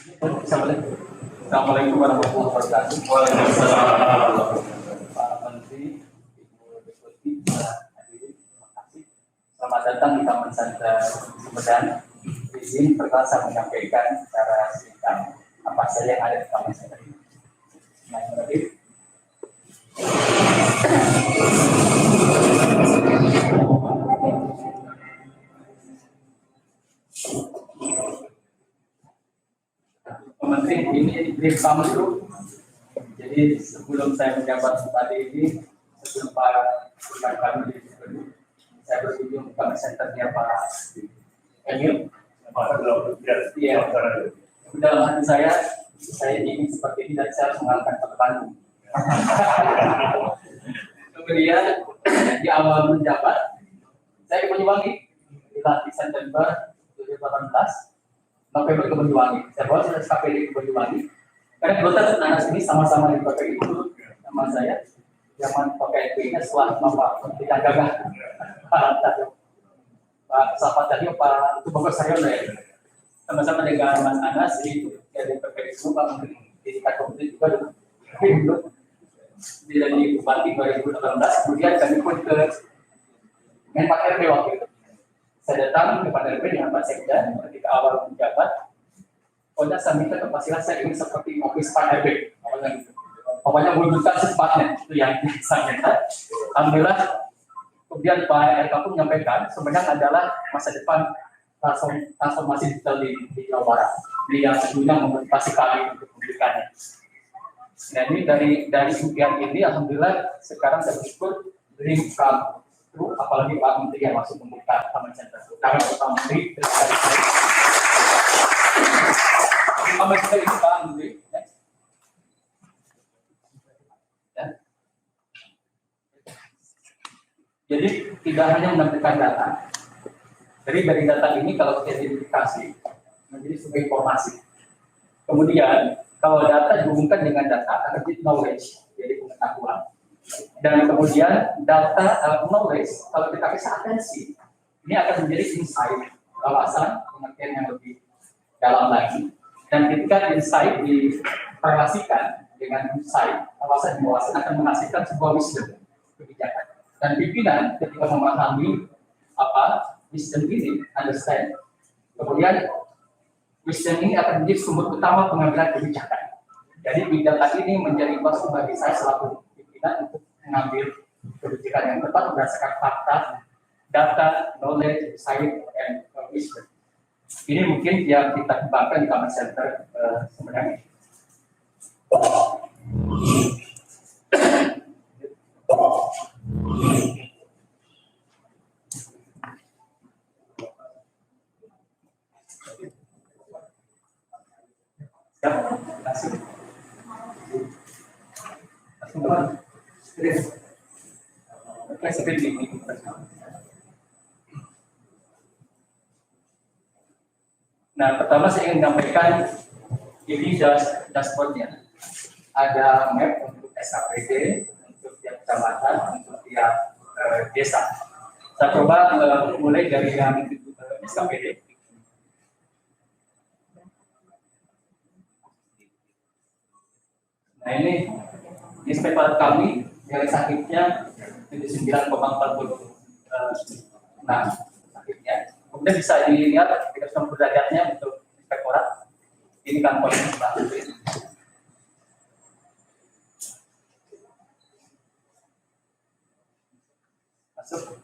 Assalamualaikum warahmatullahi wabarakatuh. Waalaikumsalam. Pak Menteri, Ibu Deputi, hadirin, terima kasih. Selamat datang di Taman Center Sumedang. Izin pertama saya menyampaikan secara singkat apa saja yang ada di Taman Center ini. Menteri, ini brief kami dulu. Jadi sebelum saya menjabat tadi ini, sebelum Pak kami saya berkunjung ke senternya Pak Emil. Iya. Dalam hati saya ingin seperti ini dan saya harus mengalahkan Pak Bandung. Kemudian di awal menjabat, saya di Banyuwangi, di September 2018. November ke Banyuwangi. Saya bawa sudah SKPD ke Banyuwangi. Karena kebetulan anak sini sama-sama di PKI itu sama saya. Zaman PKI setelah Bapak tidak gagah. Pak Sahabat tadi Pak itu Bapak saya ya. Sama-sama dengan Mas Anas itu dari PKI semua Pak Menteri di tingkat komite juga dulu. Jadi Bupati 2018. Kemudian kami pun ke Menpak RB waktu itu. Saya datang kepada RB dengan Pak Sekda ketika awal menjabat. Pokoknya saya minta kapasitas saya ini seperti office Pak RB. Pokoknya wujudkan secepatnya itu yang saya minta. Alhamdulillah. Kemudian Pak RK pun menyampaikan sebenarnya adalah masa depan transformasi digital di Jawa Barat. Dia yang tentunya memotivasi kami untuk memberikannya. Nah ini dari impian ini, alhamdulillah sekarang saya bersyukur dream come. Apalagi Pak Menteri yang masuk membuka Taman Center. Karena Pak Menteri Taman Center ini Pak Menteri. Ya. Jadi tidak hanya menampilkan data. Jadi dari data ini kalau kita identifikasi menjadi sebuah informasi. Kemudian kalau data dihubungkan dengan data akan jadi knowledge, jadi pengetahuan. Dan kemudian data knowledge kalau kita kasih atensi ini akan menjadi insight, wawasan, pengertian yang lebih dalam lagi. Dan ketika insight direlasikan dengan insight, wawasan akan menghasilkan sebuah wisdom kebijakan. Dan pimpinan ketika memahami apa wisdom ini, understand, kemudian wisdom ini akan menjadi sumber utama pengambilan kebijakan. Jadi big data ini menjadi basis bagi saya selaku untuk mengambil kebijakan yang tepat berdasarkan fakta, data, knowledge, science, and wisdom. Ini mungkin yang kita kembangkan di Taman Center sebenarnya. Nah, pertama saya ingin menyampaikan ini dashboardnya. Ada map untuk SKPD, untuk tiap kecamatan, untuk tiap desa. Saya coba mulai dari yang SKPD. Nah ini SPP kami yang sakitnya 79,40 sakitnya. Kemudian bisa dilihat kita sudah derajatnya untuk inspektorat. Ini kan polisi Pak. Masuk.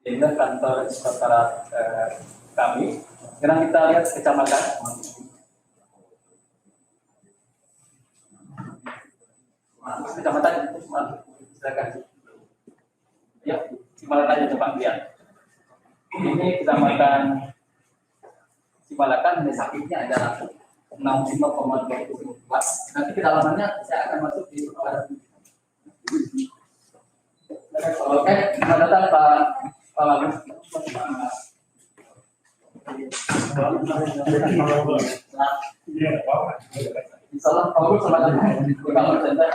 Ini kantor inspektorat kami. Sekarang kita lihat kecamatan. Kecamatan, silakan. Ya, Cimalakan aja coba lihat. Ini kecamatan Cimalakan, sakitnya adalah 65,24. Nanti kedalamannya saya akan masuk di Selamat datang Pak Bagus. Insyaallah Pak Bagus selamat datang di Kamar Center.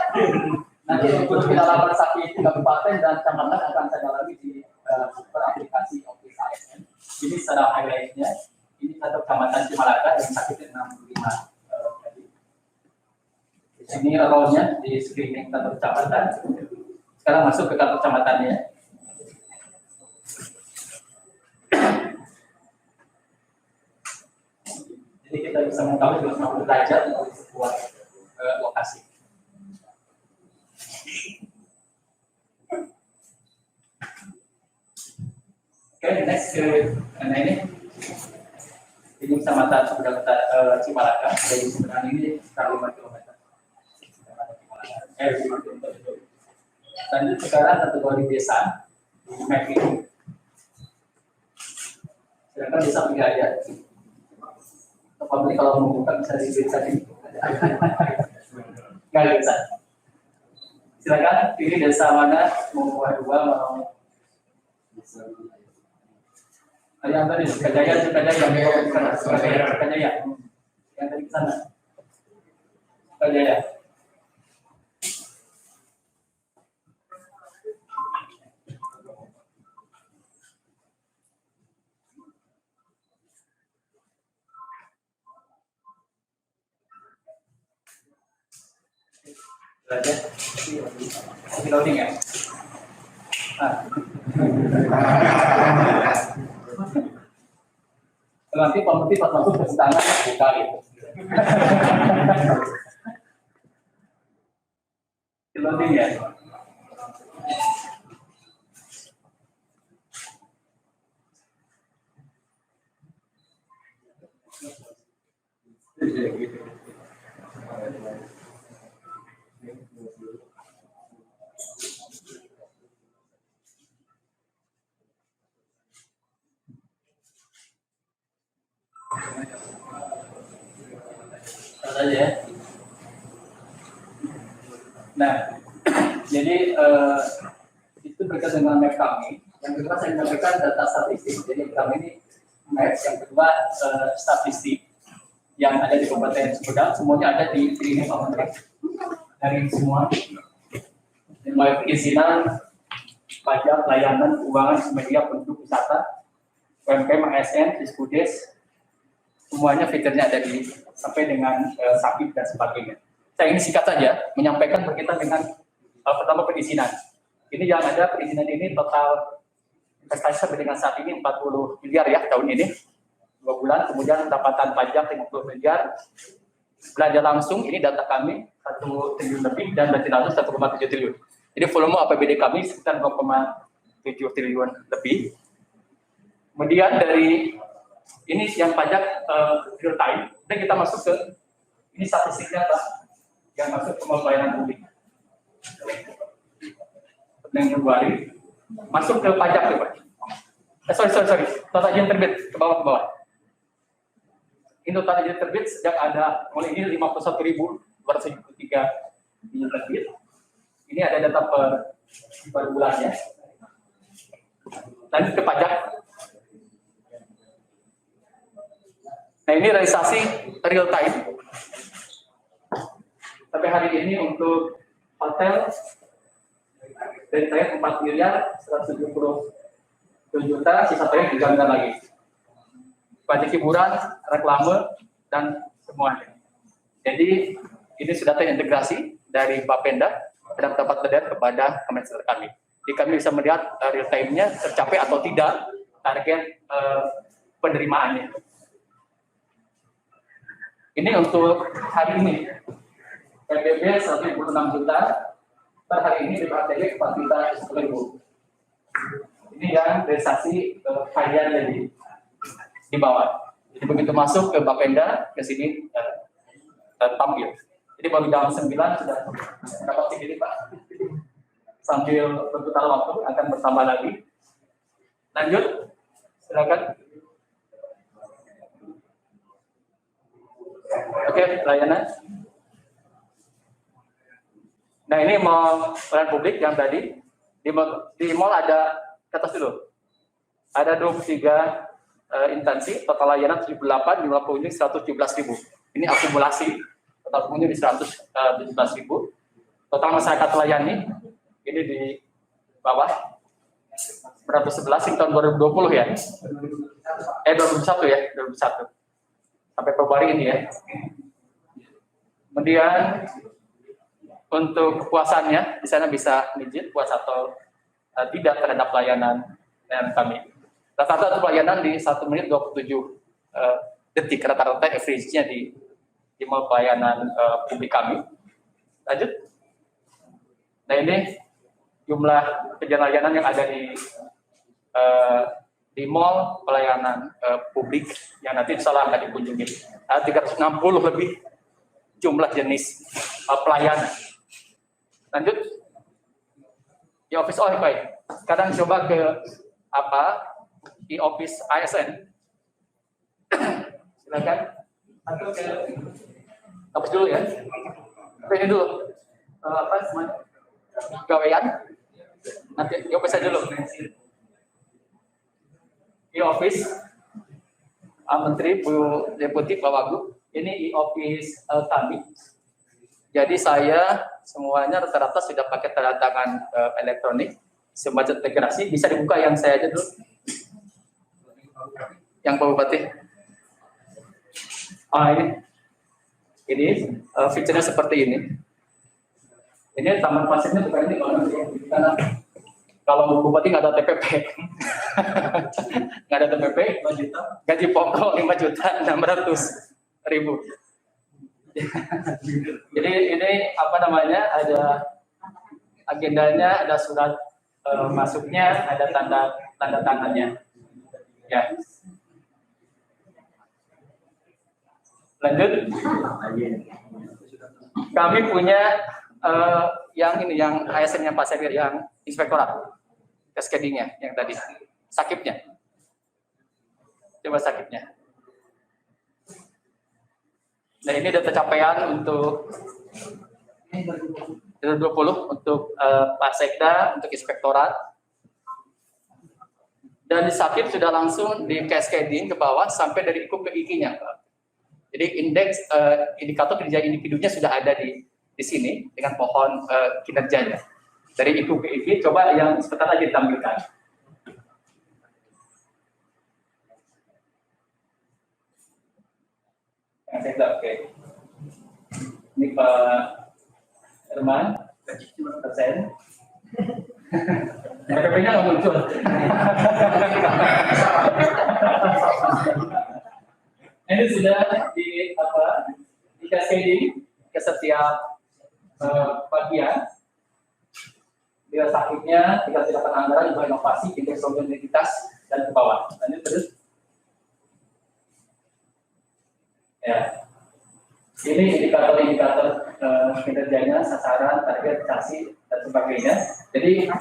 Nanti untuk pendalaman saksi kabupaten dan kecamatan akan saya dalami di aplikasi Office ASN. Ini secara highlightnya. Ini satu kecamatan Cimalaka yang sakit 65. Di sini rollnya di screening satu kecamatan. Sekarang masuk ke kantor kecamatannya. Jadi kita bisa mengetahui 250 derajat dari sebuah lokasi. Oke, next ke ini kecamatan Cimalaka. Dari sebenarnya ini sekitar 5 km. 5 km. Lanjut sekarang kategori desa di map ini. Silakan desa Penggaya. Publik kalau membuka bisa di desa ini. Nggak bisa. Silakan pilih desa mana, mau dua, mau yang tadi Sukajaya, Sukajaya. Yang tadi ke sana. Sukajaya. Masih loading ya? Nanti pemerintah pas masuk ke tangan buka gitu. Loading ya? Saja ya. Nah, jadi itu berkaitan dengan map kami. Yang kedua saya menyampaikan data statistik. Jadi kami ini map, yang kedua statistik yang ada di Kabupaten Sumedang, semuanya ada di ini Pak Menteri. Dari semua, mulai perizinan, pajak, layanan, keuangan, media, penduduk, wisata, UMKM, ASN, Diskudes, semuanya fiturnya ada di sampai dengan sakit dan sebagainya. Saya ingin singkat saja menyampaikan berkaitan dengan pertama perizinan. Ini yang ada perizinan ini total investasi sampai dengan saat ini 40 miliar ya tahun ini 2 bulan. Kemudian pendapatan pajak 50 miliar. Belanja langsung ini data kami 1 triliun lebih dan belanja langsung 1,7 triliun. Jadi volume APBD kami sekitar 0,7 triliun lebih. Kemudian dari ini yang pajak real time, dan kita masuk ke ini statistiknya Pak, yang masuk ke pelayanan publik. Yang Februari masuk ke pajak ya Pak. Sorry, total izin terbit ke bawah. Ini total izin terbit sejak ada mulai ini 51.273 izin terbit. Ini ada data per bulannya. Lanjut ke pajak. Nah ini realisasi real time. Sampai hari ini untuk hotel dari saya 4 miliar 170 juta, sisa saya 3 miliar lagi. Pajak hiburan, reklame, dan semuanya. Jadi ini sudah terintegrasi dari Bapenda dan dapat terlihat kepada Kementerian kami. Jadi kami bisa melihat real time-nya tercapai atau tidak target penerimaannya. Ini untuk hari ini. PDB 126 juta, per hari ini DPRTG 4 juta 10.000. Ini yang realisasi harian di bawah. Jadi begitu masuk ke Bapenda, ke sini tampil. Jadi baru jam 9 sudah dapat ini Pak. Sambil berputar waktu akan bertambah lagi. Lanjut, silakan. Oke, layanan. Nah ini mau pelayanan publik yang tadi Di mall ada, ke atas dulu, ada 23 instansi, total layanan 78, jumlah pengunjung 117.000. Ini akumulasi, total pengunjung di 117.000. Total masyarakat layani, ini di bawah, 111 tahun 2020 ya. 2021 ya, 2021. Sampai Februari ini ya. Kemudian untuk kepuasannya, di sana bisa izin puas atau tidak terhadap layanan kami. Rata-rata pelayanan di 1 menit 27 detik, rata-rata average-nya di mall pelayanan publik kami. Lanjut. Nah ini jumlah layanan yang ada di mall pelayanan publik yang nanti insya Allah akan dikunjungi. Ada 360 lebih jumlah jenis pelayanan. Lanjut. E-office baik. Sekarang coba ke e-office ASN. Silakan. Hapus dulu ya. Ini dulu. Gawean. Nanti e-office aja dulu. E-office. Menteri, Bu Deputi, Pak Wagub. Ini e-office kami. Jadi saya semuanya rata-rata sudah pakai tanda tangan elektronik, semacam integrasi. Bisa dibuka yang saya aja dulu. Yang Pak Bupati. Ini fiturnya seperti ini. Ini taman pasirnya seperti ini. Karena kalau Bupati nggak ada TPP, nggak ada TPP, gaji pokok 5.600.000. Jadi ini ada agendanya, ada surat masuknya, ada tanda tangannya. Ya. Lanjut. Kami punya yang ASN-nya Pak Sekir, yang inspektorat cascading-nya yang tadi, sakipnya. Coba sakipnya. Nah ini data capaian untuk 2020 untuk Pak Sekda, untuk inspektorat. Dan di sakit sudah langsung di cascading ke bawah sampai dari IKU ke IKI-nya. Jadi indeks indikator kinerja individunya sudah ada di sini dengan pohon kinerjanya. Dari IKU ke IKI, coba yang sebentar lagi ditampilkan. Oke. Ini Pak Herman, persen. PPP-nya nggak muncul. Ini sudah di cascading ke setiap bagian. Bila sakitnya, tinggal silakan anggaran, juga inovasi, indeks soliditas dan ke bawah. Lanjut terus. Ya. Ini indikator-indikator kinerjanya, sasaran, target, kasih, dan sebagainya. Jadi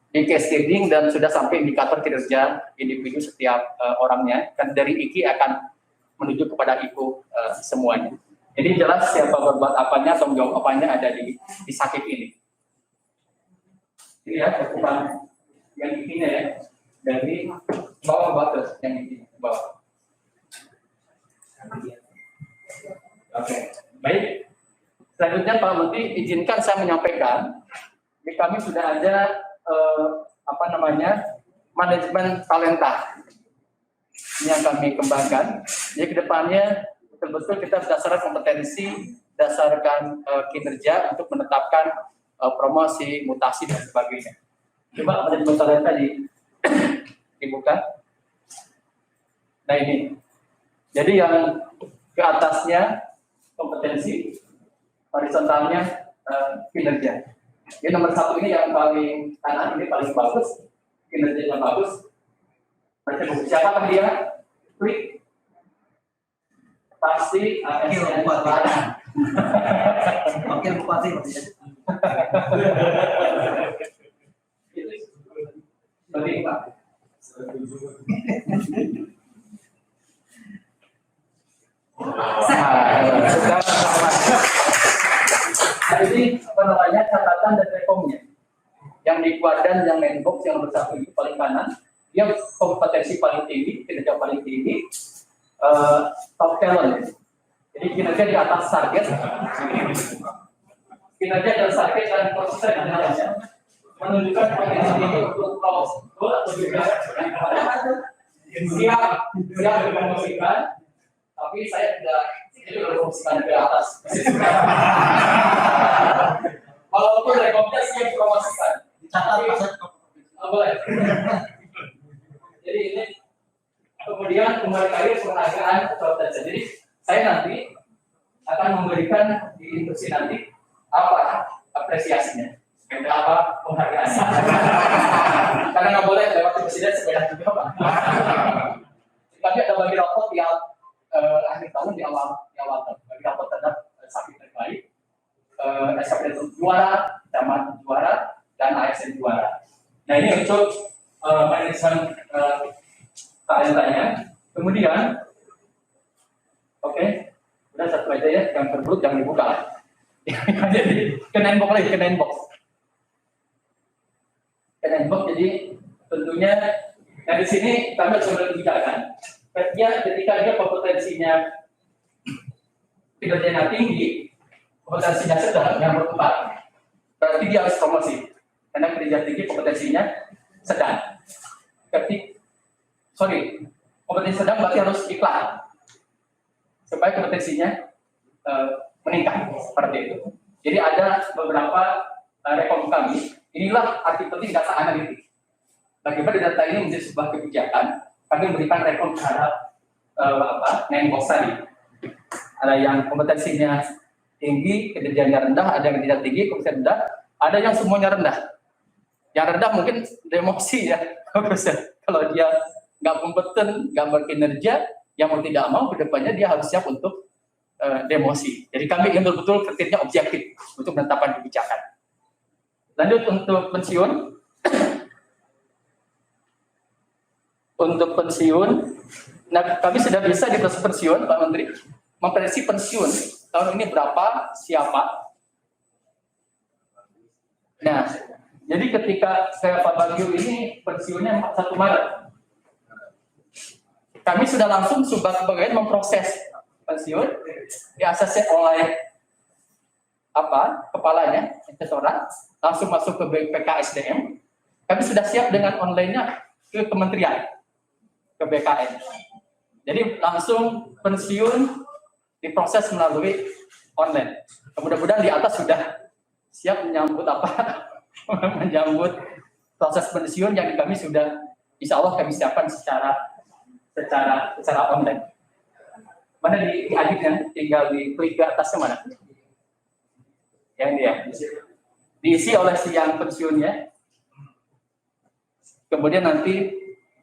di cascading dan sudah sampai indikator kinerja individu setiap orangnya, kan dari IKI akan menuju kepada IKU semuanya. Jadi jelas siapa berbuat apanya, tanggung jawab apanya ada di sakit ini. Ini ya, cakupan yang IKI-nya ya, dari bawah batas yang IKI bawah. Oke, baik. Selanjutnya Pak Menteri, izinkan saya menyampaikan, di kami sudah ada manajemen talenta. Ini yang kami kembangkan. Jadi kedepannya betul-betul kita berdasarkan kompetensi, berdasarkan kinerja untuk menetapkan promosi, mutasi dan sebagainya. Coba manajemen talenta dibuka. Nah ini. Jadi yang ke atasnya kompetensi, horizontalnya kinerja. Jadi nomor 1 ini yang paling kanan, ini paling bagus, kinerjanya bagus. Siapakah dia? Klik. Pasti ASN Bupati. Wakil Bupati. Seperti Pak. Nah, ini catatan dan reformnya. Yang yang di kuadran yang landbox yang nomor 1 itu paling kanan, dia kompetensi paling tinggi, kinerja paling tinggi, top talent. Jadi kinerja di atas target, kinerja di atas target dan konsisten di dalamnya menunjukkan potensi tinggi untuk lolos atau juga siap dipromosikan, tapi saya tidak dipromosikan ke atas. Walaupun rekomendasi yang dipromosikan, dicatat boleh. Jadi ini kemudian kembali lagi penghargaan kompetensi. Jadi saya nanti akan memberikan di instruksi nanti apa apresiasinya, apa penghargaannya. Karena nggak boleh lewat presiden sepeda juga, Pak. Tapi ada bagi rapot yang akhir tahun di awal tahun. Bagi rapot terhadap sakit terbaik, SKPD juara, camat juara, dan ASN juara. Nah ini untuk manajemen talentanya. Kemudian, oke, udah satu aja ya, yang terburuk jangan dibuka. Jadi kena inbox lagi, kena inbox. Jadi tentunya dari sini kami harus mempertimbangkan. Ketika dia kompetensinya kinerjanya tinggi, kompetensinya sedang, yang berkembang, berarti dia harus promosi. Karena kinerja tinggi kompetensinya sedang. Kompetensi sedang berarti harus iklan supaya kompetensinya meningkat seperti itu. Jadi ada beberapa rekom kami. Inilah arti penting data analitik. Bagaimana data ini menjadi sebuah kebijakan, kami memberikan rekom terhadap landbox tadi. Ada yang kompetensinya tinggi, kinerjanya rendah, ada yang tidak tinggi, kompetensi rendah, ada yang semuanya rendah. Yang rendah mungkin demosi ya. Kalau dia nggak kompeten, nggak berkinerja, yang mau tidak mau kedepannya dia harus siap untuk demosi. Jadi kami ingin betul-betul kriteria objektif untuk menetapkan kebijakan. Lanjut untuk pensiun. Untuk pensiun, nah kami sudah bisa di proses pensiun, Pak Menteri, memprediksi pensiun tahun ini berapa, siapa. Nah, jadi ketika saya Pak Bagio ini pensiunnya 1 Maret, kami sudah langsung sebagai memproses pensiun, diasesi oleh kepalanya, investoran, langsung masuk ke BPKSDM. Kami sudah siap dengan online-nya ke kementerian, ke BKN. Jadi langsung pensiun diproses melalui online. Mudah-mudahan di atas sudah siap menyambut menyambut proses pensiun yang kami sudah, insya Allah kami siapkan secara online. Mana di adiknya, tinggal diklik ke atasnya mana? Yang dia diisi oleh si yang pensiunnya, kemudian nanti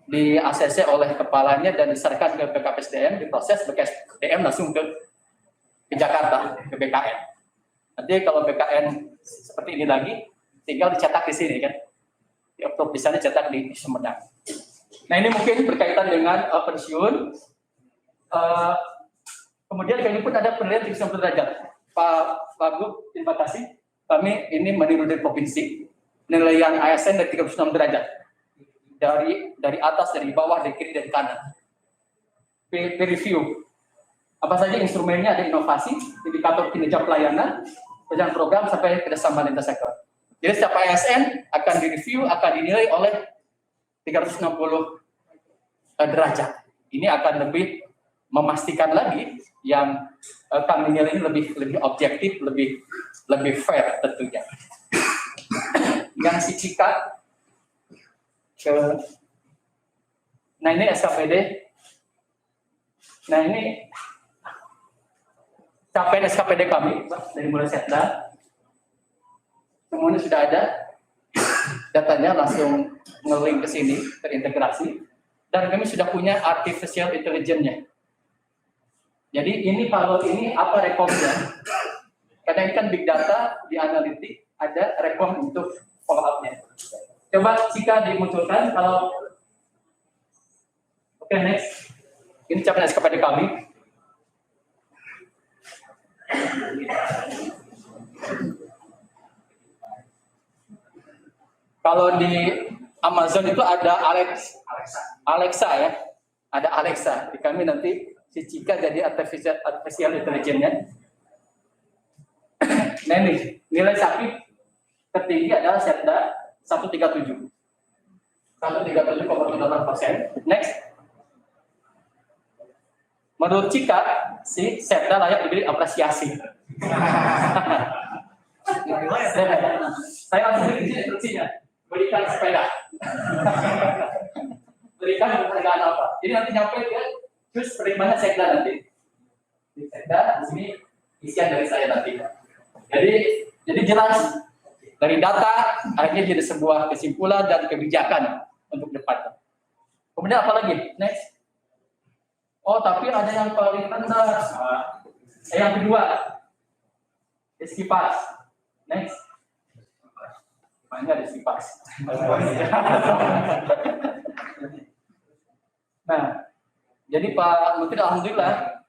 di ACC oleh kepalanya dan diserahkan ke BKPSDM, diproses BKPSDM langsung ke Jakarta, ke BKN. Nanti kalau BKN seperti ini lagi, tinggal dicetak di sini kan, di sana cetak di Sumedang. Nah ini mungkin berkaitan dengan pensiun. Kemudian kami pun ada penelitian 30 derajat. Pak Wagub, terima kasih. Kami ini meniru dari provinsi, penilaian ASN dari 36 derajat. Dari atas, dari bawah, dari kiri, dari kanan. Peer review. Apa saja instrumennya, ada inovasi, indikator kinerja pelayanan, perencanaan program, sampai kerjasama lintas sektor. Jadi setiap ASN akan direview, akan dinilai oleh 360 derajat. Ini akan lebih memastikan lagi yang kami nilai ini lebih objektif, lebih fair tentunya. Yang si Cika nah ini SKPD. Nah ini capaian SKPD kami dari mulai Setda. Semuanya sudah ada. Datanya langsung nge-link ke sini, terintegrasi. Dan kami sudah punya artificial intelligence-nya. Jadi ini kalau ini apa rekomnya? Karena ini kan big data di analitik, ada rekom untuk follow up-nya. Coba jika dimunculkan kalau oke, next. Ini capaian SKPD kami. Kalau di Amazon itu ada Alexa ya, ada Alexa. Di kami nanti si Cika jadi artificial intelligence-nya. Nah ini nilai sakit tertinggi adalah Setda 137. 137,8%. Next. Menurut Cika, si Setda layak diberi apresiasi. Saya langsung beri instruksinya. Berikan sepeda. Berikan penghargaan apa. Jadi nanti nyampe ke terus penerimanya Setda nanti. Di Setda, di sini isian dari saya nanti. Jadi jelas dari data akhirnya jadi sebuah kesimpulan dan kebijakan untuk depan. Kemudian apa lagi? Next. Oh, tapi ada yang paling rendah. Yang kedua, Eskipas. Next. Mana ada Eskipas? Nah, jadi Pak Menteri, alhamdulillah,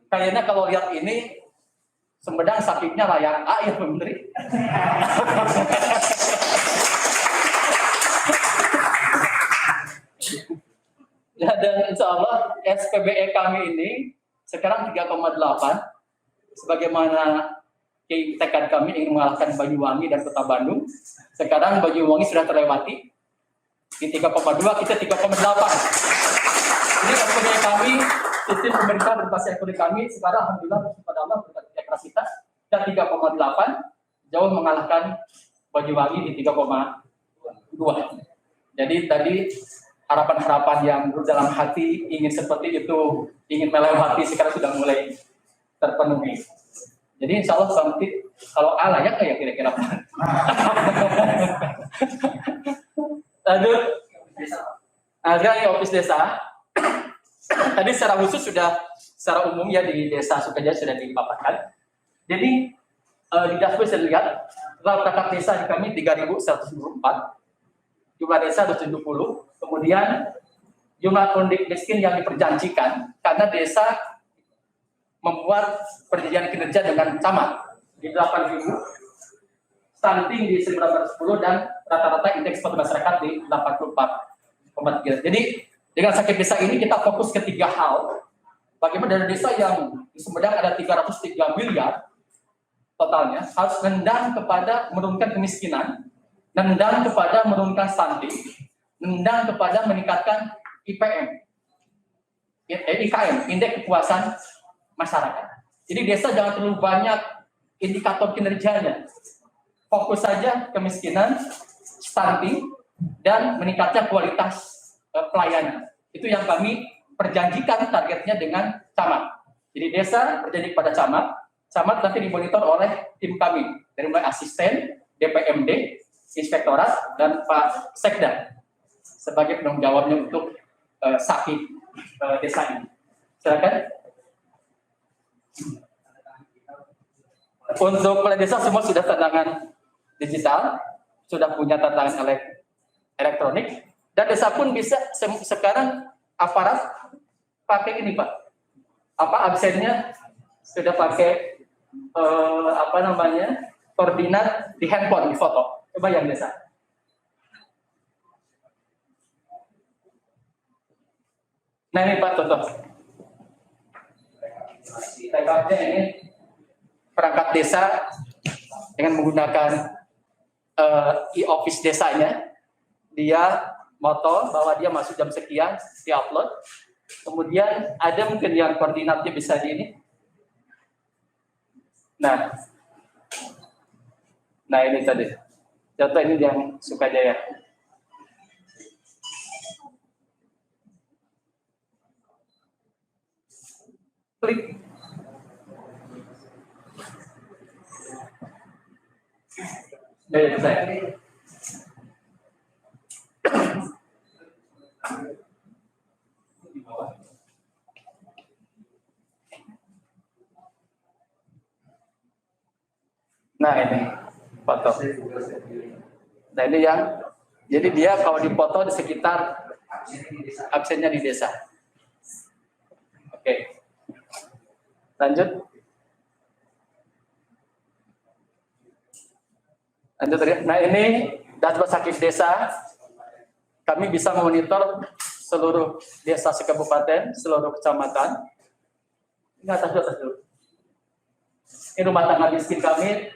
kayaknya kalau lihat ini Sumedang sakitnya layak A ya Pak Menteri. Ya, dan insya Allah SPBE kami ini sekarang 3,8, sebagaimana tekad kami ingin mengalahkan Banyuwangi dan Kota Bandung. Sekarang Banyuwangi sudah terlewati di 3,2, kita 3,8. Ini SPBE kami, sistem pemerintah berbasis ekonomi kami sekarang alhamdulillah kepada Allah berkat keras kita dan 3,8, jauh mengalahkan Banyuwangi di 3,2. Jadi tadi harapan-harapan yang dalam hati ingin seperti itu, ingin melewati, sekarang sudah mulai terpenuhi. Jadi insya Allah nanti kalau A layak ya kira-kira. Lanjut. Sekarang ofis desa. Tadi secara khusus sudah, secara umum ya di desa Sukajaya sudah dipaparkan. Jadi di dashboard saya lihat total perangkat desa di kami 3.124. Jumlah desa 270, kemudian jumlah penduduk miskin yang diperjanjikan karena desa membuat perjanjian kinerja dengan camat di 8.000, stunting di 910 dan rata-rata indeks kota masyarakat di 84,3. Jadi dengan sakit desa ini kita fokus ke 3 hal. Bagaimana dari desa yang di Sumedang ada 303 miliar totalnya harus nendang kepada menurunkan kemiskinan, nendang kepada menurunkan stunting, nendang kepada meningkatkan IPM, IKM, indeks kepuasan masyarakat. Jadi desa jangan terlalu banyak indikator kinerjanya. Fokus saja kemiskinan, stunting, dan meningkatnya kualitas pelayanan. Itu yang kami perjanjikan targetnya dengan camat. Jadi desa berjanji kepada camat, camat nanti dimonitor oleh tim kami, dari mulai asisten, DPMD, Inspektorat, dan Pak Sekda sebagai penanggung jawabnya untuk sakit desa ini. Silakan. Untuk kepala desa semua sudah tantangan digital, sudah punya tantangan elektronik, dan desa pun bisa sekarang aparat pakai ini Pak. Absennya sudah pakai koordinat di handphone, di foto. Coba yang desa. Nah ini Pak contoh. Tekadnya ini perangkat desa dengan menggunakan e-office desanya, dia moto bahwa dia masuk jam sekian, di-upload. Kemudian ada mungkin yang koordinatnya bisa di ini. Nah ini tadi. Contoh ini yang Sukajaya. Klik. Saya. Nah ini foto. Nah ini yang, jadi dia kalau dipoto di sekitar absennya di desa. Oke. Lanjut. Lanjut. Nah ini dashboard sakit desa, kami bisa memonitor seluruh desa sekabupaten, seluruh kecamatan. Ini atas dulu. Ini rumah tangga miskin kami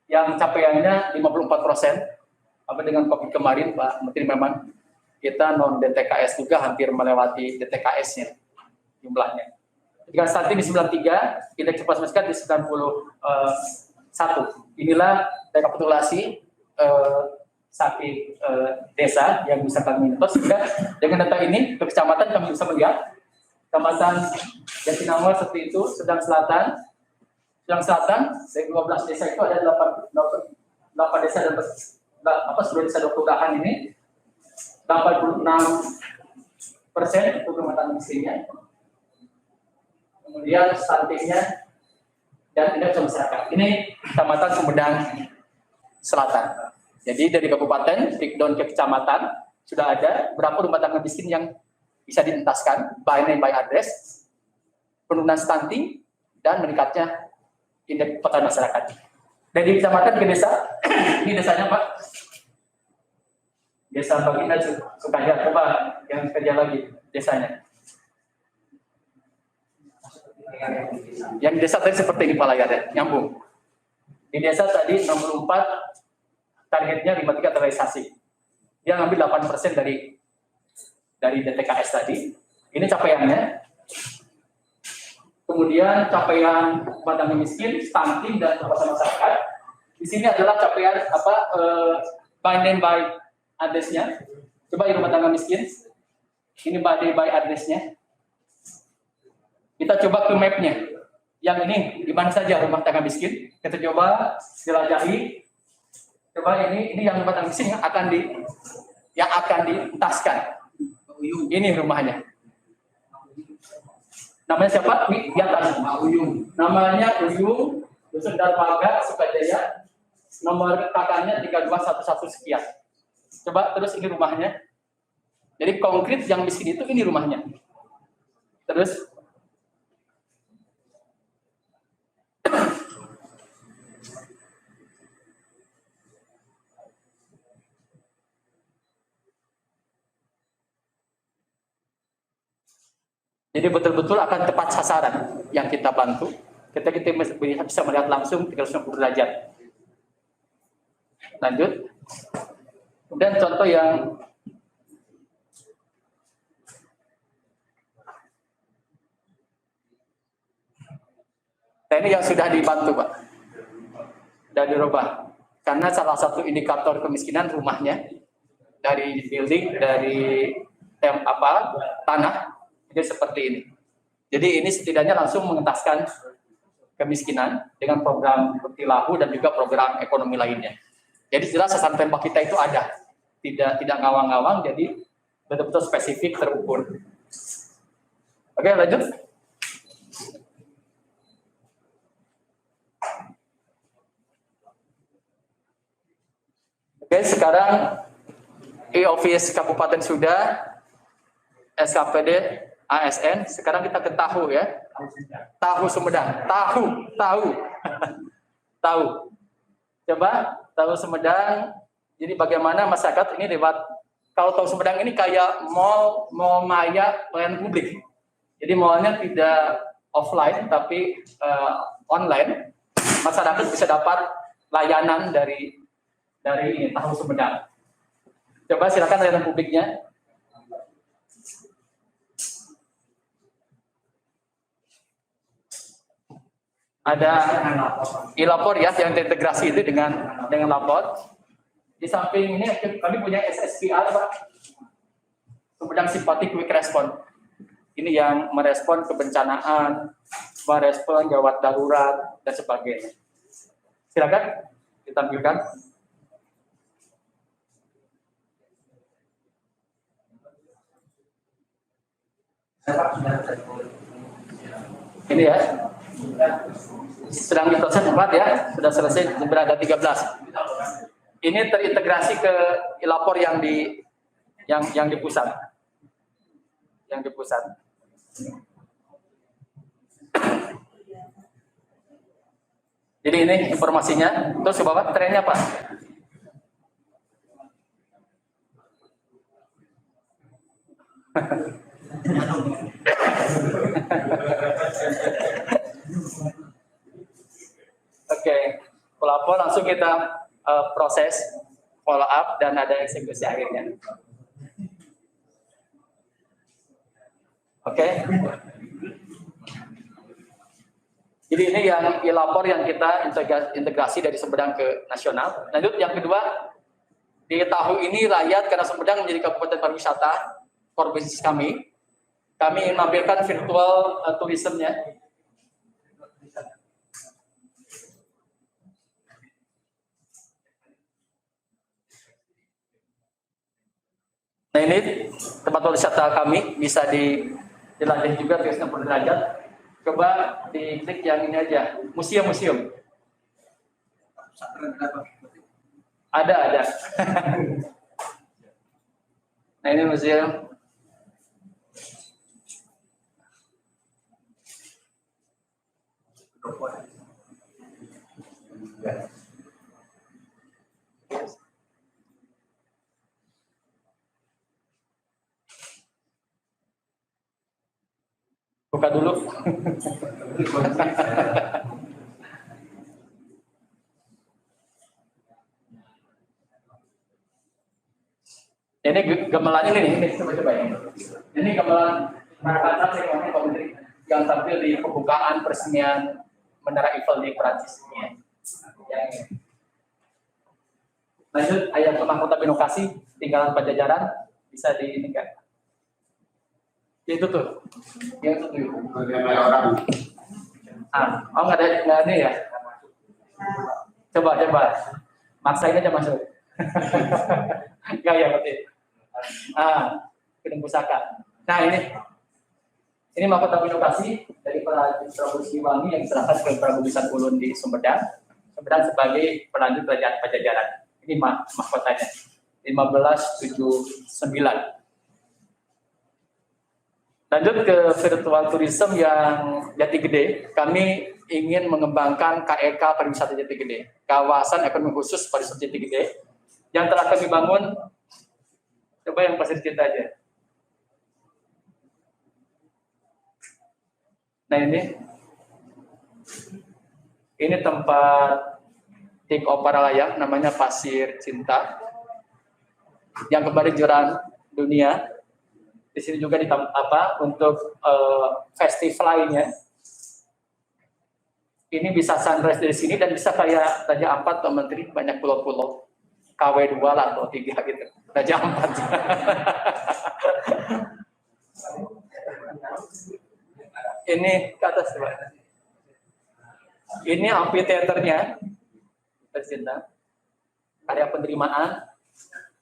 yang capaiannya 54%. Apa dengan COVID kemarin, Pak Menteri, memang kita non DTKS juga hampir melewati DTKS-nya jumlahnya. Dengan stunting di 93, indeks cepat miskin di 91. Inilah rekapitulasi sakit desa yang bisa kami monitor, sehingga dengan data ini ke kecamatan kami bisa melihat kecamatan Jatinangor seperti itu, Sedang Selatan dari 12 desa itu ada 8 desa dan seluruh desa kelurahan ini 86% untuk rumah tangga miskinnya, kemudian stuntingnya dan indeks masyarakat. Ini kecamatan Sumedang Selatan. Jadi dari kabupaten breakdown ke kecamatan sudah ada berapa rumah tangga miskin yang bisa dientaskan by name by address, penurunan stunting dan meningkatnya indeks kepatuhan masyarakat. Dari kecamatan ke desa, ini desanya Pak. Desa Baginda Sukaja, coba yang kerja lagi desanya. Yang desa tadi seperti ini Pak layarnya, nyambung. Di desa tadi 64, targetnya 53 terrealisasi. Dia ngambil 8% dari DTKS tadi. Ini capaiannya. Kemudian capaian rumah tangga miskin, stunting dan kepatuhan masyarakat. Di sini adalah capaian by name by address-nya. Coba yang rumah tangga miskin. Ini by name by address-nya. Kita coba ke map-nya. Yang ini di mana saja rumah tangga miskin? Kita coba jelajahi. Coba ini yang rumah tangga miskin yang akan dientaskan. Ini rumahnya. Namanya siapa? Di atas. Namanya Uyung, Dusun Darmaga, Sukajaya. Nomor kakaknya 3211 sekian. Coba terus ini rumahnya. Jadi konkret yang miskin itu ini rumahnya. Terus jadi betul-betul akan tepat sasaran yang kita bantu. Kita bisa melihat langsung 360 derajat. Lanjut. Kemudian contoh yang ini yang sudah dibantu Pak. Sudah dirubah. Karena salah satu indikator kemiskinan rumahnya dari building, dari tanah. Jadi seperti ini. Jadi ini setidaknya langsung mengentaskan kemiskinan dengan program Buktilahu dan juga program ekonomi lainnya. Jadi jelas sasaran tembak kita itu ada, tidak ngawang-ngawang, jadi betul-betul spesifik, terukur. Oke, lanjut. Oke, sekarang e-office kabupaten sudah, SKPD ASN, sekarang kita ke tahu ya. Tahu Sumedang. Tahu. Coba tahu Sumedang. Jadi bagaimana masyarakat ini lewat, kalau tahu Sumedang ini kayak mall maya pelayanan publik. Jadi mallnya tidak offline tapi online. Masyarakat bisa dapat layanan dari tahu Sumedang. Coba silakan layanan publiknya. Ada e-lapor ya yang terintegrasi itu dengan lapor. Di samping ini kami punya SSPR Pak, Sumedang Simpati Quick Response. Ini yang merespon kebencanaan, merespon gawat darurat dan sebagainya. Silakan ditampilkan. Ini ya. Sedang diproses 4 ya, sudah selesai berada 13. Ini terintegrasi ke e-lapor yang di pusat. Yang di pusat. Jadi ini informasinya. Terus ke bawah trennya Pak. Oke, pelapor langsung kita proses follow up dan ada eksekusi akhirnya. Oke. Jadi ini yang e-lapor yang kita integrasi dari Sumedang ke nasional. Lanjut yang kedua, di tahun ini Rakyat karena Sumedang menjadi kabupaten pariwisata, core business kami ingin menampilkan virtual tourism-nya. Nah ini tempat wisata kami, bisa dilatih juga 360 derajat. Coba diklik yang ini aja, museum. Ada. Nah ini museum. Buka dulu. Ini gamelan ini coba ya. Ini gamelan Krakatau yang tampil di pembukaan peresmian Menara Eiffel di Prancis. Ya. Lanjut, ayat Mahkota Binokasi, tinggalan Pajajaran, bisa di ini kan? Itu tuh, yang itu tuh. Oh nggak ada ya? Coba, maksain aja masuk. Nggak ya berarti. Gedung Pusaka. Nah ini Mahkota Binokasi dari Prabu Siliwangi yang diserahkan ke Prabu Gesan Ulun di Sumedang sebagai pelanjut Kerajaan Pajajaran. Ini mahkotanya 1579. Lanjut ke virtual tourism yang Jati Gede, kami ingin mengembangkan KEK Pariwisata Jati Gede, kawasan ekonomi khusus pariwisata Jati Gede, yang telah kami bangun. Coba yang pasir cinta aja. Nah ini tempat take off para layang, namanya Pasir Cinta, yang kembali juara dunia. Di sini juga untuk festival lainnya. Ini bisa sunrise dari sini dan bisa kayak Raja Ampat atau Menteri, banyak pulau-pulau. KW2 lah atau 3 gitu. Raja Ampat. Ini ke atas coba. Ini amphitheater-nya. Tercinta. Karya penerimaan.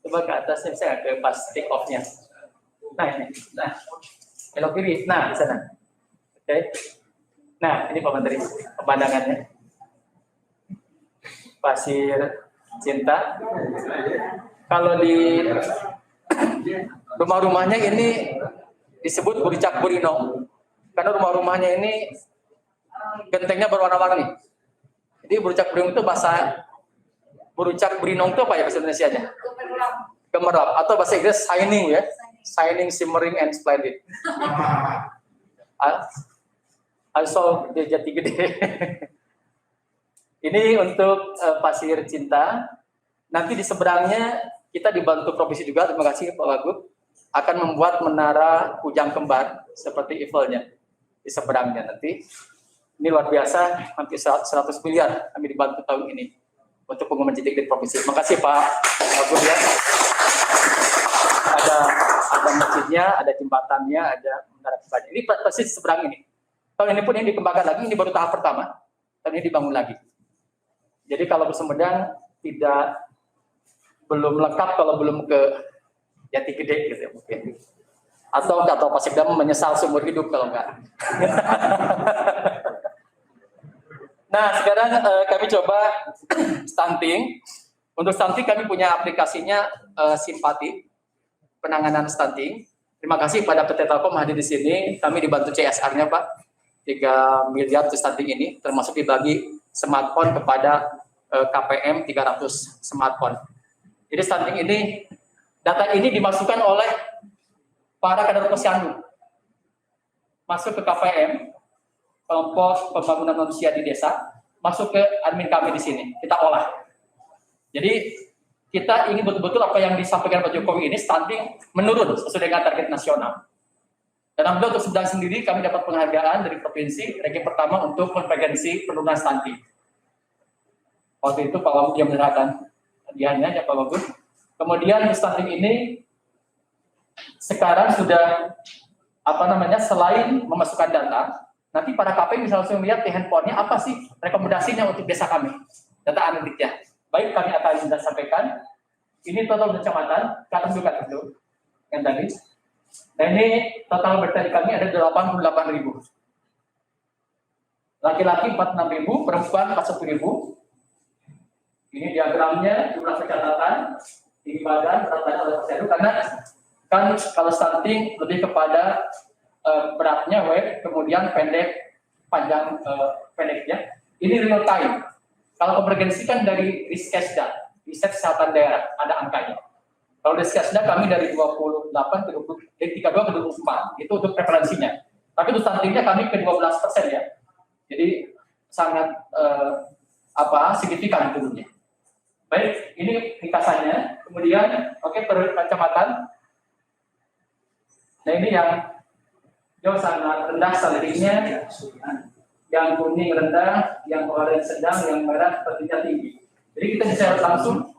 Coba ke atasnya, saya ke pas take off-nya. Nah ini, belok kiri, di sana. Oke. Nah ini Pak Menteri, pemandangannya. Pasir Cinta. Kalau di rumah-rumahnya ini disebut Buricak Burino, karena rumah-rumahnya ini gentengnya berwarna-warni. Jadi Buricak Burino itu bahasa Buricak Burino itu apa ya bahasa Indonesianya? Gemerlap atau bahasa Inggris shining ya. Shining, shimmering, and splendid. Also di Jati Gede. Ini untuk Pasir Cinta. Nanti di seberangnya kita dibantu provinsi juga. Terima kasih Pak Wagub. Akan membuat menara kujang kembar seperti Eiffel-nya di seberangnya nanti. Ini luar biasa, hampir 100 miliar kami dibantu tahun ini untuk pengumuman Jati Gede provinsi. Terima kasih Pak Wagub ya. Ada masjidnya, ada jembatannya, ada menara kembali. Ini persis seberang ini. Tahun ini pun yang dikembangkan lagi, ini baru tahap pertama. Tahun ini dibangun lagi. Jadi kalau ke Sumedang belum lengkap kalau belum ke Jati Gede gitu ya mungkin. Atau Pasikdam menyesal seumur hidup kalau enggak. Nah sekarang kami coba stunting. Untuk stunting kami punya aplikasinya Simpati. Penanganan stunting. Terima kasih pada PT Telkom hadir di sini. Kami dibantu CSR-nya Pak. 3 miliar untuk stunting ini, termasuk dibagi smartphone kepada KPM 300 smartphone. Jadi stunting ini, data ini dimasukkan oleh para kader posyandu masuk ke KPM, kelompok pembangunan manusia di desa, masuk ke admin kami di sini, kita olah. Jadi kita ingin betul-betul apa yang disampaikan Pak Jokowi ini stunting menurun sesuai dengan target nasional. Dan alhamdulillah untuk Sumedang sendiri kami dapat penghargaan dari provinsi ranking pertama untuk konvergensi penurunan stunting. Waktu itu Pak Wagub yang menyerahkan hadiahnya ya Pak Wagub. Kemudian stunting ini sekarang sudah selain memasukkan data, nanti para KPM bisa langsung lihat di handphonenya apa sih rekomendasinya untuk desa kami, data analitiknya. Baik, kami akan sudah sampaikan. Ini total kecamatan, ke atas dulu, yang tadi. Nah ini total bertani kami ada 88.000. Laki-laki 46.000, perempuan 41.000. Ini diagramnya, jumlah kecamatan, tinggi badan, berat badan oleh posyandu, karena kan kalau stunting lebih kepada beratnya weight, kemudian pendek, panjang pendeknya. Ini real time. Kalau konvergensi kan dari Riskesda, riset kesehatan daerah, ada angkanya. Kalau Riskesda kami dari 28 ke 32 ke 24, itu untuk prevalensinya. Tapi untuk stuntingnya kami ke 12% ya. Jadi sangat signifikan turunnya. Baik, ini ringkasannya. Kemudian, per kecamatan. Nah ini yang jauh sangat rendah salarynya, yang kuning rendah, yang oranye sedang, yang merah sepertinya tinggi. Jadi kita bisa langsung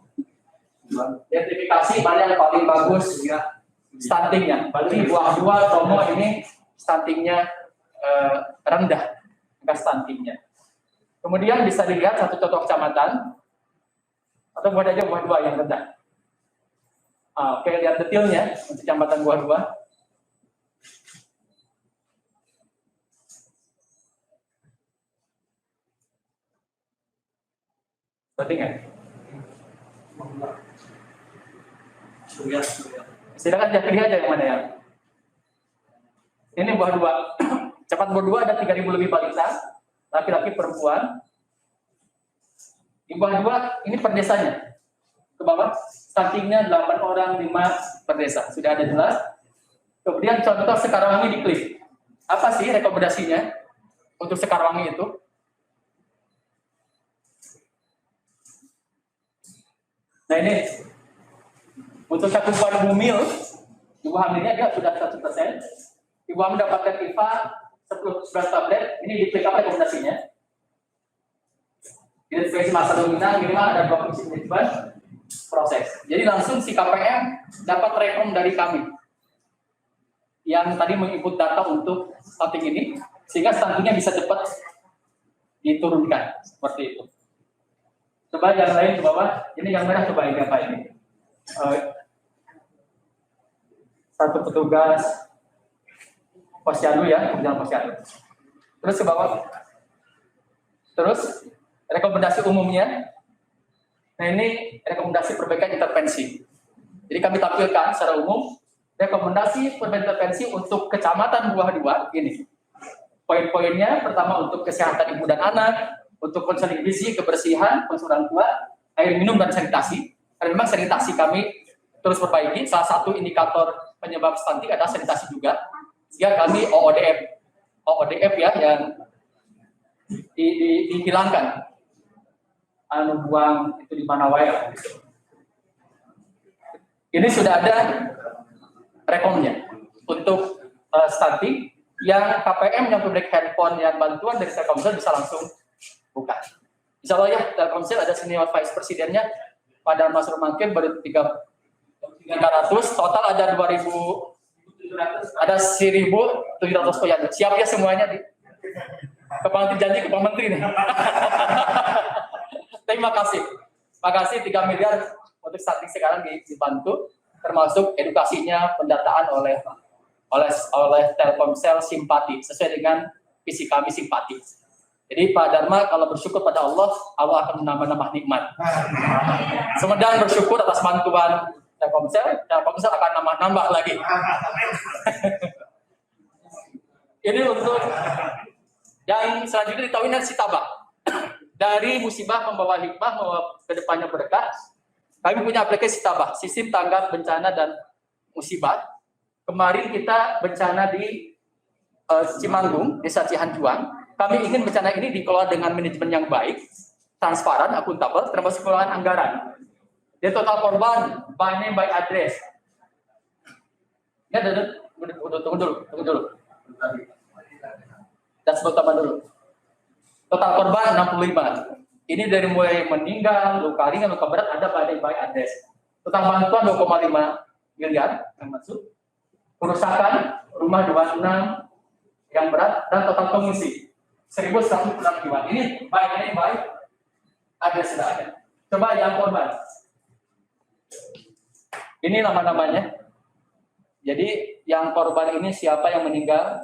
identifikasi mana yang paling bagus ya stuntingnya. Bali, Buah-Buah, Tomo ini stuntingnya rendah, angka stuntingnya. Kemudian bisa dilihat satu contoh kecamatan, atau buat aja Buah-Buah yang rendah. Oke, lihat detailnya untuk kecamatan Buah-Buah. Kan? Silakan pilih aja yang mana ya. Ini Buah-Buah. Cepat Buah-Buah ada 3.000 lebih balita, laki-laki perempuan. Di Buah-Buah ini per desanya. Ke bawah, stuntingnya 8 orang, 5 per desa. Sudah ada jelas. Kemudian contoh Sekarwangi diklik. Apa sih rekomendasinya untuk Sekarwangi itu? Nah ini untuk cakupan bumil, ibu hamilnya dia sudah 100%. Ibu hamil mendapatkan IFA 10 tablet. Ini diklik apa rekomendasinya? Identifikasi masa dominan minimal ada 2 fungsi manajemen proses. Jadi langsung si KPM dapat rekom dari kami yang tadi menginput data untuk stunting ini, sehingga stuntingnya bisa cepat diturunkan seperti itu. Coba yang lain ke bawah, ini yang merah coba ini apa ini? Satu petugas posyandu ya, pekerjaan posyandu. Terus ke bawah. Terus rekomendasi umumnya. Nah ini rekomendasi perbaikan intervensi. Jadi kami tampilkan secara umum rekomendasi perbaikan intervensi untuk kecamatan Buah-Buah ini. Poin-poinnya pertama untuk kesehatan ibu dan anak, untuk konseling gizi, kebersihan, konsul orang tua, air minum dan sanitasi. Karena memang sanitasi kami terus perbaiki. Salah satu indikator penyebab stunting adalah sanitasi juga. Sehingga kami OODF ya yang dihilangkan. Buang itu di mana wae. Ini sudah ada rekomnya untuk stunting yang KPM yang pemilik handphone yang bantuan dari Telkomsel bisa langsung buka. Insya Allah ya, Telkomsel ada senior vice presidennya pada Mas Romankin baru 300, total ada 2.000, ada 1.700 poin. Siap ya semuanya di Kepala janji ke Pak Menteri nih. Terima kasih. Terima kasih 3 miliar untuk stunting sekarang dibantu, termasuk edukasinya, pendataan oleh Telkomsel simpati sesuai dengan visi kami simpati. Jadi Pak Dharma kalau bersyukur pada Allah, Allah akan menambah-nambah nikmat. Sumedang bersyukur atas bantuan Telkomsel akan nambah-nambah lagi. Ini untuk yang selanjutnya ditahuin dari Sitabah. Dari musibah membawa hikmah, membawa kedepannya berkah. Kami punya aplikasi Sitabah, sistem tanggap bencana dan musibah. kemarin kita bencana di Cimanggung, Desa Cihanjuang. Kami ingin bencana ini dikelola dengan manajemen yang baik, transparan, akuntabel, termasuk pengelolaan anggaran. Dia total korban by name by address. Ya, tunggu dulu. Dan sebut tambah dulu. Total korban 65. Ini dari mulai meninggal, luka ringan, luka berat ada by name by address. Total bantuan 2,5 miliar yang masuk. Kerusakan rumah 26 yang berat dan total pengungsi 1.165. Ini by name by address sudah ada. Coba yang korban. Ini nama-namanya. Jadi yang korban ini siapa yang meninggal,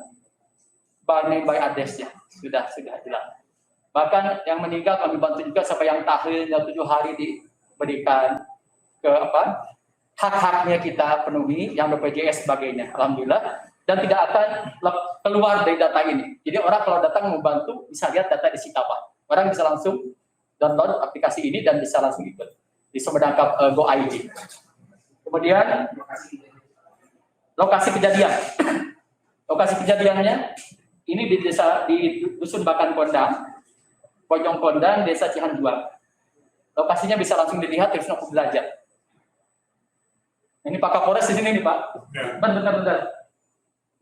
by name by address-nya sudah jelas. Bahkan yang meninggal kami bantu juga sampai yang tahlilnya 7 hari diberikan ke hak-haknya kita penuhi, yang BPJS sebagainya. Alhamdulillah, dan tidak akan keluar dari data ini. Jadi orang kalau datang membantu bisa lihat data di Sitaba. Orang bisa langsung download aplikasi ini dan bisa langsung ikut di Sumedang Go ID. Kemudian lokasi kejadian. Lokasi kejadiannya ini di dusun Bakan Kondang, Bojong Kondang, Desa Cihanjuang. Lokasinya bisa langsung dilihat di Wisnu Derajat. Ini Pak Kapolres di sini nih Pak. Bentar.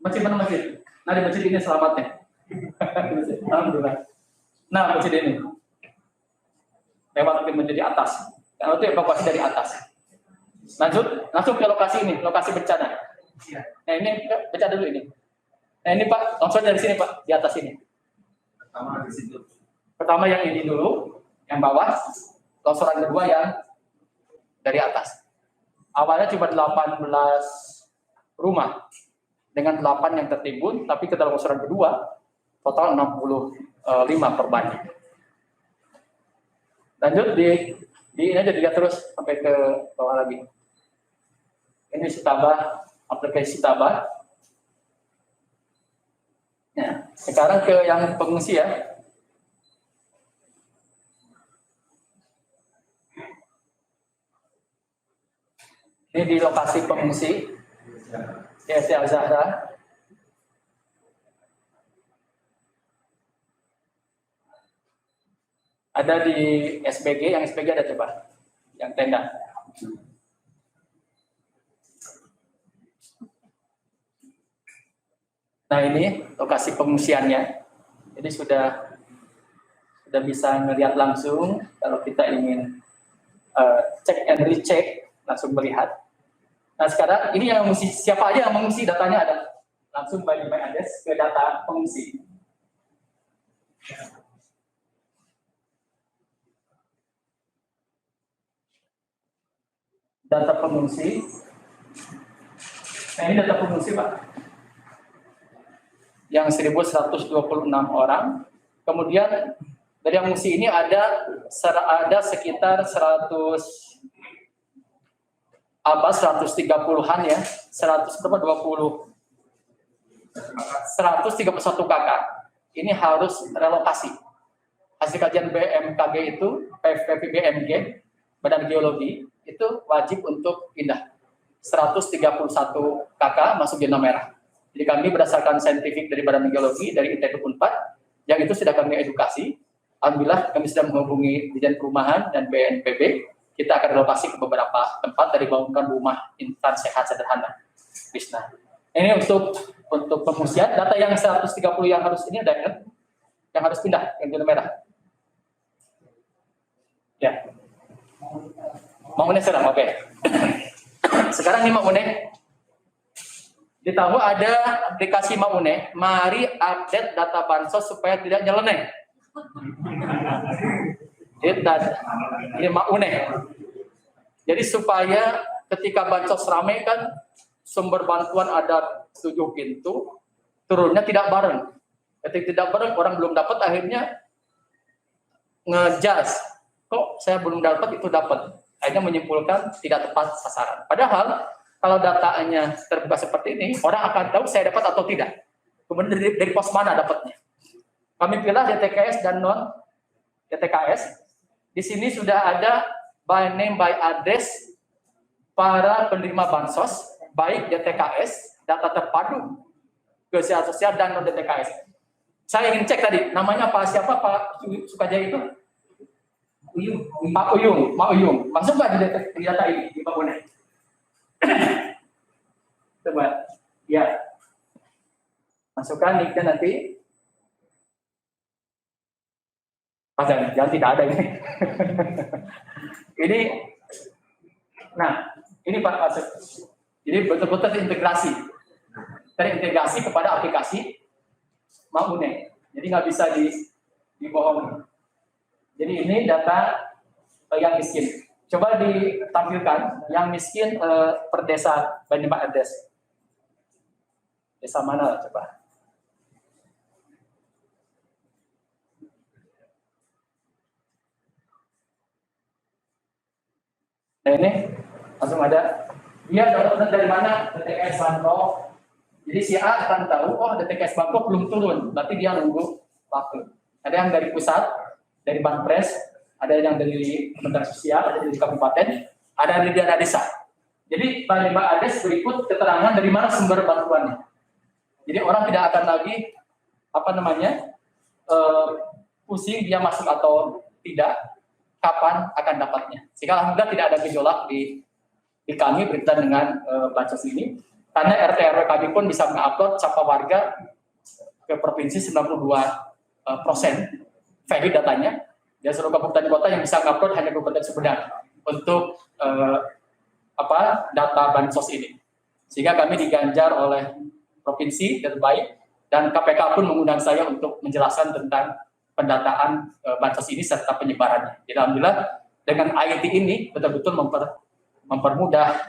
Masjid mana masjid? Nah di masjid ini selamatnya. Alhamdulillah. Nah masjid ini lewat menjadi atas. Karena itu evakuasi dari atas. Langsung ke lokasi ini, lokasi bencana. Nah ini baca dulu ini. Nah ini Pak, langsung dari sini Pak, di atas ini. Pertama yang ini dulu, yang bawah. Longsoran kedua yang dari atas. Awalnya cuma 18 rumah dengan 8 yang tertimbun, tapi ke dalam longsoran kedua total 65 korbannya. Lanjut di ini aja dilihat terus sampai ke bawah lagi. Ini Sitaba, aplikasi Sitaba. Nah, sekarang ke yang pengungsi ya. Ini di lokasi pengungsi YSD Al-Zahra. Ada di SBG, yang SBG ada coba, yang tenda. Nah ini lokasi pengungsiannya. Jadi sudah bisa melihat langsung. Kalau kita ingin cek and recheck, langsung melihat. Nah sekarang ini yang mengungsi, siapa aja yang mengungsi, datanya ada. Langsung by address ke data pengungsi. Data pengungsi. Nah ini data pengungsi Pak. Yang 1.126 orang. Kemudian dari yang mengungsi ini ada sekitar 130-an ya, 131 kakak. Ini harus relokasi. Hasil kajian BMKG itu, PVBMG, Badan Geologi, itu wajib untuk pindah. 131 kakak masuk zona merah. Jadi kami berdasarkan saintifik dari Badan Geologi, dari ITB Unpad, yang itu sudah kami edukasi. Alhamdulillah kami sudah menghubungi Dirjen Perumahan dan BNPB. Kita akan relokasi ke beberapa tempat dari bangunan rumah instan sehat sederhana. Bisna. Ini untuk pengungsian, data yang 130 yang harus ini ada kan? Yang harus pindah, yang zona merah. Ya. Maune serang, oke. Sekarang ini Maune. Ditahu ada aplikasi Maune, mari update data bansos supaya tidak nyeleneh. Ini Maune. Jadi supaya ketika bansos ramai kan sumber bantuan ada 7 pintu, turunnya tidak bareng. Ketika tidak bareng, orang belum dapat, akhirnya ngejas. Kok saya belum dapat, itu dapat. Akhirnya menyimpulkan tidak tepat sasaran. Padahal kalau datanya terbuka seperti ini, orang akan tahu saya dapat atau tidak. Kemudian dari pos mana dapatnya. Kami pilih DTKS dan non DTKS. Di sini sudah ada by name by address para penerima bansos, baik DTKS data terpadu kesehatan sosial dan non DTKS. Saya ingin cek tadi namanya siapa Pak Sukajaya itu? Pak Uyung. Masuk nggak di data ini di Pak Bone? Coba, ya. Masukkan linknya nanti. Jangan tidak ada ini. Ini Pak masuk. Jadi betul-betul terintegrasi kepada aplikasi Maune. Jadi nggak bisa dibohongi. Jadi ini data yang miskin. Coba ditampilkan yang miskin per desa Banyumas Ades. Desa mana coba? Nah ini langsung ada. Dia dapat dari mana? DTKS Bangkok. Jadi si A akan tahu, DTKS Bangkok belum turun, berarti dia nunggu waktu. Ada yang dari pusat, dari Banpres, ada yang dari Kementerian Sosial, ada dari kabupaten, ada dari dana desa. Jadi Banyumas Ades berikut keterangan dari mana sumber bantuannya. Jadi orang tidak akan lagi pusing dia masuk atau tidak, kapan akan dapatnya. Sehingga alhamdulillah tidak ada gejolak di kami berkaitan dengan bansos ini, karena RT RW kami pun bisa mengupload sapa warga ke provinsi 92% valid datanya, dan seluruh kabupaten kota yang bisa mengupload hanya Kabupaten Sumedang untuk data bansos ini. Sehingga kami diganjar oleh provinsi terbaik, dan KPK pun mengundang saya untuk menjelaskan tentang pendataan bansos ini serta penyebarannya. Jadi alhamdulillah dengan IT ini betul-betul mempermudah,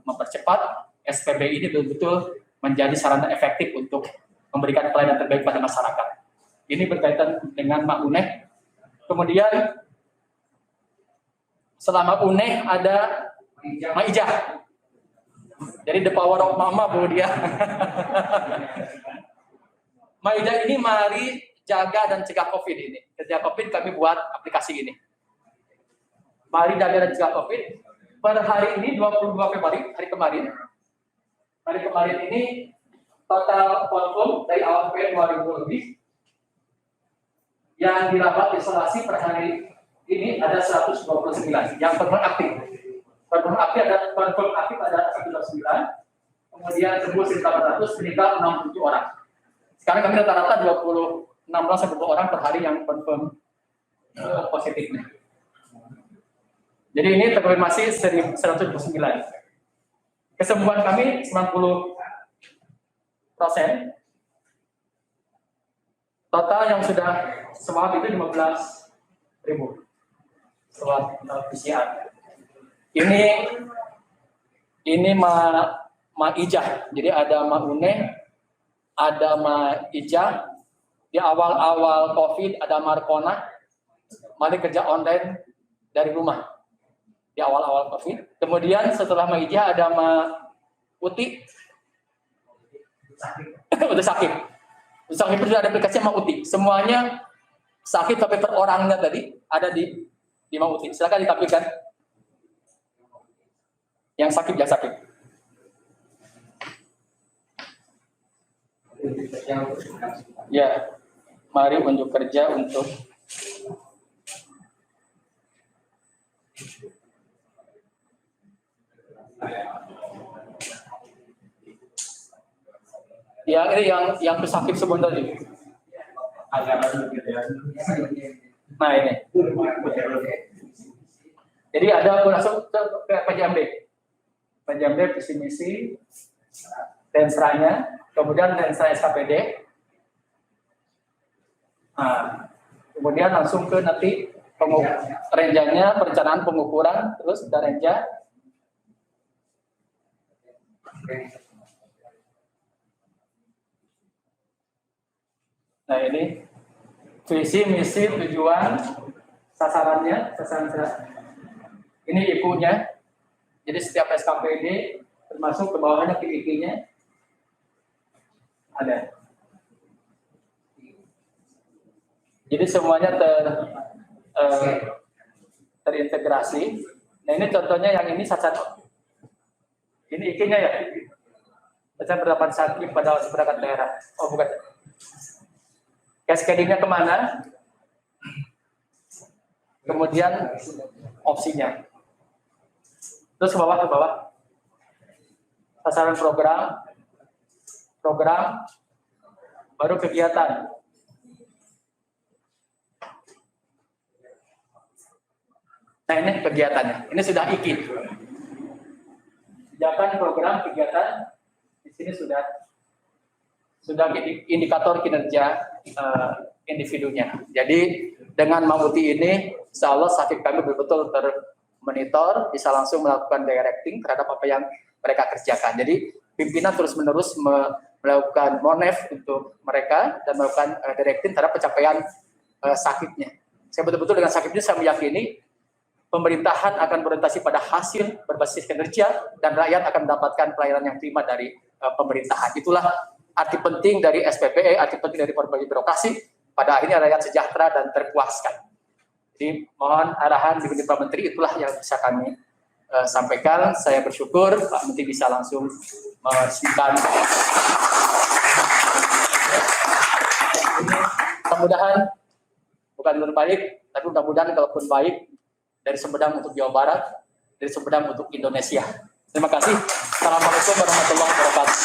mempercepat SPB ini betul-betul menjadi sarana efektif untuk memberikan pelayanan terbaik pada masyarakat. Ini berkaitan dengan Mak UNEH. Kemudian selama UNEH ada Mak Ijah. Jadi the power of mama Bu dia. Mak Ijah ini mari jaga dan cegah COVID ini. Ketika COVID kami buat aplikasi ini. Mari jaga dan cegah COVID. Pada hari ini 22 Februari, hari kemarin ini total confirm dari awal Februari 2000 lebih yang dirawat isolasi per hari ini ada 129 yang confirm aktif. Confirm aktif ada 129, kemudian sembuh 1.400, meninggal 67 orang. Sekarang kami rata-rata 16 sampai 20 orang per hari yang confirm positifnya. Jadi ini terkonfirmasi 129. Kesembuhan kami 90%. Total yang sudah swab itu 15.000 swab PCR. Ini Ma Ijah. Jadi ada Ma UNEH, ada Ma Ijah. Di awal-awal COVID ada Markona. Mari kerja online dari rumah. Di awal-awal COVID. Kemudian setelah Ma Ijah ada Ma Uti. Udah sakit. Sakit itu sudah ada aplikasi Ma Uti. Semuanya sakit tapi per orangnya tadi ada di Ma Uti. Silakan ditampilkan. Yang sakit jangan sakit. Ya, mari unjuk kerja untuk ya ini yang pesakit sebentar ini. Nah ini. Jadi ada langsung ke PJMD visi misi, Densranya, kemudian Densra SKPD. Nah, kemudian langsung ke nanti renjanya, perencanaan pengukuran, terus ada renja. Nah ini visi, misi, tujuan, sasarannya, ini ibunya. Jadi setiap SKPD termasuk ke bawahnya PIK-nya ada. Jadi semuanya terintegrasi. Nah ini contohnya yang ini sasaran. Ini IG-nya ya. Tentang penerapan sakim pada perangkat daerah. Oh bukan. Cascading-nya kemana? Kemudian opsinya. Terus ke bawah. Sasaran program, baru kegiatan. Nah ini kegiatannya. Ini sudah IKID. Kegiatan program kegiatan di sini sudah indikator kinerja individunya. Jadi dengan Mamuti ini, insya Allah sakit kami betul-betul termonitor, bisa langsung melakukan directing terhadap apa yang mereka kerjakan. Jadi pimpinan terus-menerus melakukan monef untuk mereka dan melakukan directing terhadap pencapaian sakitnya. Saya betul-betul dengan sakitnya saya meyakini pemerintahan akan berorientasi pada hasil berbasis kinerja dan rakyat akan mendapatkan pelayanan yang prima dari pemerintahan. Itulah arti penting dari SPPE, arti penting dari berbagai birokrasi. Pada akhirnya rakyat sejahtera dan terpuaskan. Jadi mohon arahan dari Pak Menteri, itulah yang bisa kami sampaikan. Saya bersyukur Pak Menteri bisa langsung meresmikan. Mudah-mudahan bukan terbaik, tapi mudah-mudahan kalaupun baik dari Sumedang untuk Jawa Barat, dari Sumedang untuk Indonesia. Terima kasih. Assalamualaikum warahmatullahi wabarakatuh.